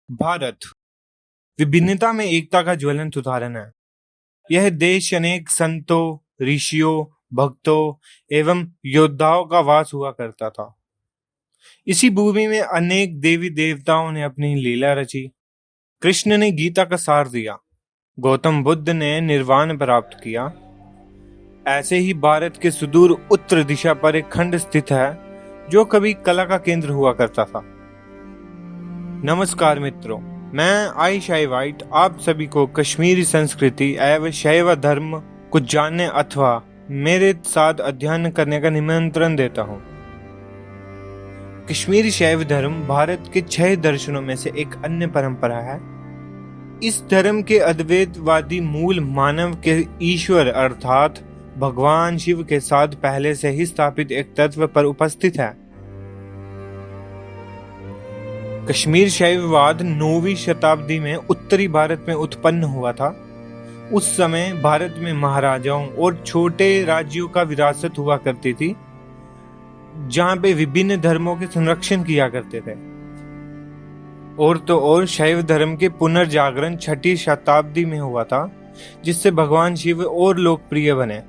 भारत विभिन्नता में एकता का ज्वलंत उदाहरण है। यह देश अनेक संतों, ऋषियों, भक्तों एवं योद्धाओं का वास हुआ करता था। इसी भूमि में अनेक देवी देवताओं ने अपनी लीला रची। कृष्ण ने गीता का सार दिया, गौतम बुद्ध ने निर्वाण प्राप्त किया। ऐसे ही भारत के सुदूर उत्तर दिशा पर एक खंड स्थित है जो कभी कला का केंद्र हुआ करता था। नमस्कार मित्रों, मैं आयशाई वाइट आप सभी को कश्मीरी संस्कृति एवं शैव धर्म को जानने अथवा मेरे साथ अध्ययन करने का निमंत्रण देता हूँ। कश्मीरी शैव धर्म भारत के 6 दर्शनों में से एक अन्य परंपरा है। इस धर्म के अद्वैतवादी मूल मानव के ईश्वर अर्थात भगवान शिव के साथ पहले से ही स्थापित एक तत्व पर उपस्थित है। कश्मीर शैववाद 9वीं शताब्दी में उत्तरी भारत में उत्पन्न हुआ था। उस समय भारत में महाराजाओं और छोटे राज्यों का विरासत हुआ करती थी, जहां पे विभिन्न धर्मों के संरक्षण किया करते थे। और तो और शैव धर्म के पुनर्जागरण 6ठी शताब्दी में हुआ था, जिससे भगवान शिव और लोकप्रिय बने।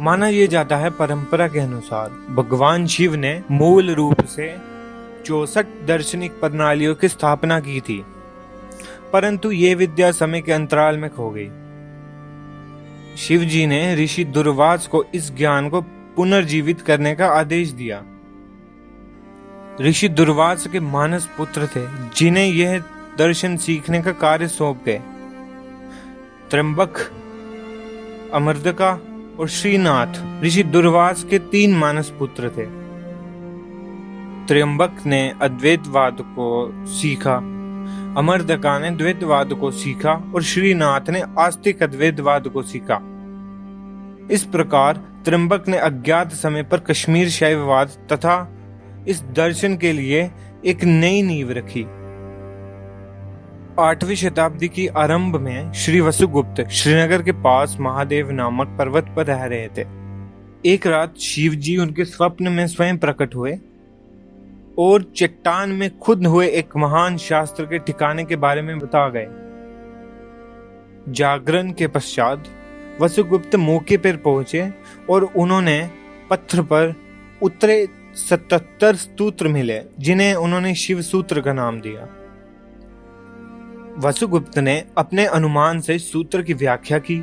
माना यह जाता है परंपरा के अनुसार भगवान शिव ने मूल रूप से 64 दार्शनिक प्रणालियों की स्थापना की थी, परंतु ये विद्या समय के अंतराल में खो गई। शिव जी ने ऋषि दुर्वास को इस ज्ञान को पुनर्जीवित करने का आदेश दिया। ऋषि दुर्वास के मानस पुत्र थे, जिन्हें यह दर्शन सीखने का कार्य सौंप गए। त्र्यंबक, अमर्दका और श्रीनाथ ऋषि दुर्वास के 3 मानस पुत्र थे। त्र्यंबक ने अद्वैतवाद को सीखा, अमर्दका ने द्वैतवाद को सीखा और श्रीनाथ ने आस्तिक अद्वैतवाद को सीखा। इस प्रकार त्र्यंबक ने अज्ञात समय पर कश्मीर शैववाद तथा इस दर्शन के लिए एक नई नींव रखी। 8वीं शताब्दी की आरंभ में श्री वसुगुप्त श्रीनगर के पास महादेव नामक पर्वत पर रह रहे थे। एक रात शिव जी उनके स्वप्न में स्वयं प्रकट हुए और चट्टान में खुद हुए एक महान शास्त्र के ठिकाने के बारे में बता गए। जागरण के पश्चात वसुगुप्त मौके पर पहुंचे और उन्होंने पत्थर पर उतरे 77 सूत्र मिले, जिन्हें उन्होंने शिव सूत्र का नाम दिया। वसुगुप्त ने अपने अनुमान से सूत्र की व्याख्या की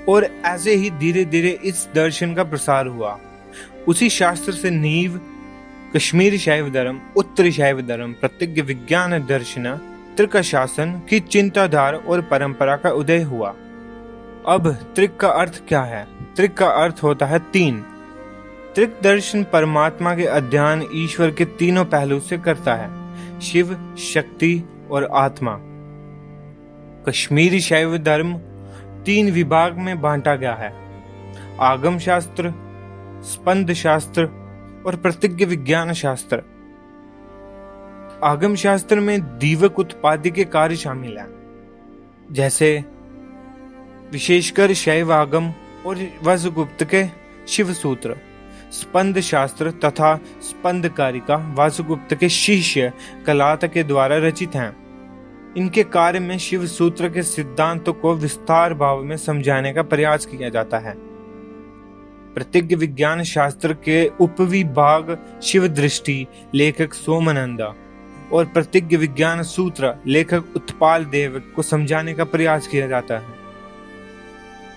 और ऐसे ही धीरे धीरे इस दर्शन का प्रसार हुआ। उसी शास्त्र से नींव कश्मीरी शैव धर्म, उत्तरी शैव धर्म, प्रतिज्ञ विज्ञान दर्शन, त्रिक शासन की चिंताधार और परंपरा का उदय हुआ। अब त्रिक का अर्थ क्या है? त्रिक का अर्थ होता है 3। त्रिक दर्शन परमात्मा के अध्ययन ईश्वर के तीनों पहलू से करता है, शिव, शक्ति और आत्मा। कश्मीरी शैव धर्म 3 विभाग में बांटा गया है: आगम शास्त्र, स्पंद शास्त्र और प्रतिज्ञ विज्ञान शास्त्र। आगम शास्त्र में दीवक उत्पादि के कार्य शामिल हैं, जैसे विशेषकर शैव आगम और वसुगुप्त के शिव सूत्र। स्पंद शास्त्र तथा स्पंद कारिका वसुगुप्त के शिष्य कलात के द्वारा रचित हैं। इनके कार्य में शिव सूत्र के सिद्धांतों को विस्तार भाव में समझाने का प्रयास किया जाता है। प्रतिज्ञ विज्ञान शास्त्र के उपविभाग शिव दृष्टि लेखक सोमानंदा और प्रतिज्ञ विज्ञान सूत्र लेखक उत्पाल देव को समझाने का प्रयास किया जाता है।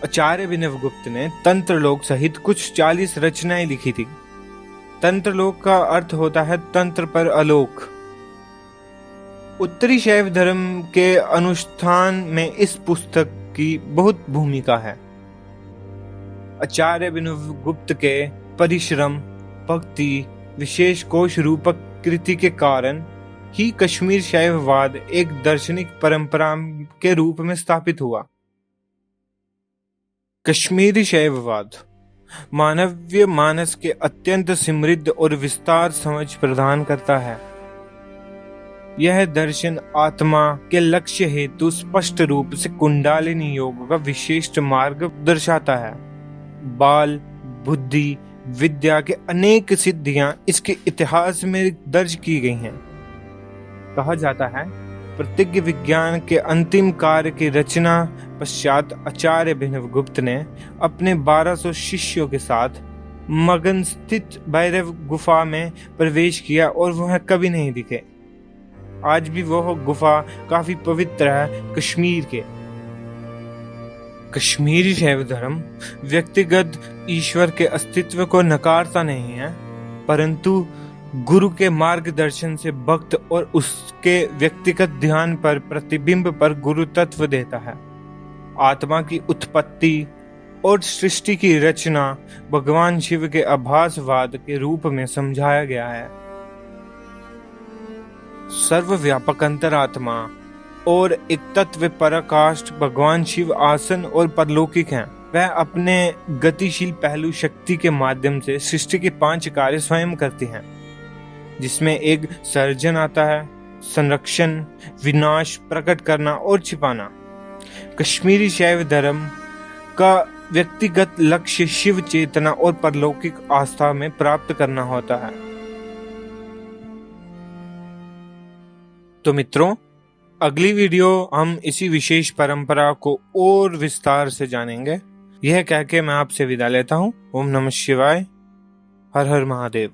आचार्य अभिनवगुप्त ने तंत्रलोक सहित कुछ 40 रचनाएं लिखी थी। तंत्रलोक का अर्थ होता है तंत्र पर आलोक। उत्तरी शैव धर्म के अनुष्ठान में इस पुस्तक की बहुत भूमिका है। आचार्य अभिनवगुप्त के परिश्रम, भक्ति, विशेष कोश रूपक कृति के कारण ही कश्मीर शैववाद एक दार्शनिक परंपरा के रूप में स्थापित हुआ। कश्मीरी शैववाद मानवीय मानस के अत्यंत समृद्ध और विस्तार समझ प्रदान करता है। यह दर्शन आत्मा के लक्ष्य हेतु स्पष्ट रूप से कुंडलिनी योग का विशिष्ट मार्ग दर्शाता है। बाल, बुद्धि, विद्या के अनेक सिद्धियां इसके इतिहास में दर्ज की गई हैं। कहा जाता है प्रतिज्ञ विज्ञान के अंतिम कार्य की रचना पश्चात आचार्य अभिनवगुप्त ने अपने 1200 शिष्यों के साथ मगन स्थित भैरव गुफा में प्रवेश किया और वह कभी नहीं दिखे। आज भी वह गुफा काफी पवित्र है। कश्मीरी शैव धर्म व्यक्तिगत ईश्वर के अस्तित्व को नकारता नहीं है, परंतु गुरु के मार्गदर्शन से भक्त और उसके व्यक्तिगत ध्यान पर प्रतिबिंब पर गुरु तत्व देता है। आत्मा की उत्पत्ति और सृष्टि की रचना भगवान शिव के आभासवाद के रूप में समझाया गया है। सर्वव्यापक अंतरात्मा और एक तत्व पराकाष्ठ भगवान शिव आसन और परलौकिक हैं। वह अपने गतिशील पहलू शक्ति के माध्यम से सृष्टि के 5 कार्य स्वयं करती हैं, जिसमें एक सर्जन आता है, संरक्षण, विनाश, प्रकट करना और छिपाना। कश्मीरी शैव धर्म का व्यक्तिगत लक्ष्य शिव चेतना और परलौकिक आस्था में प्राप्त करना होता है। तो मित्रों, अगली वीडियो हम इसी विशेष परंपरा को और विस्तार से जानेंगे। यह कहकर मैं आपसे विदा लेता हूँ। ओम नमः शिवाय। हर हर महादेव।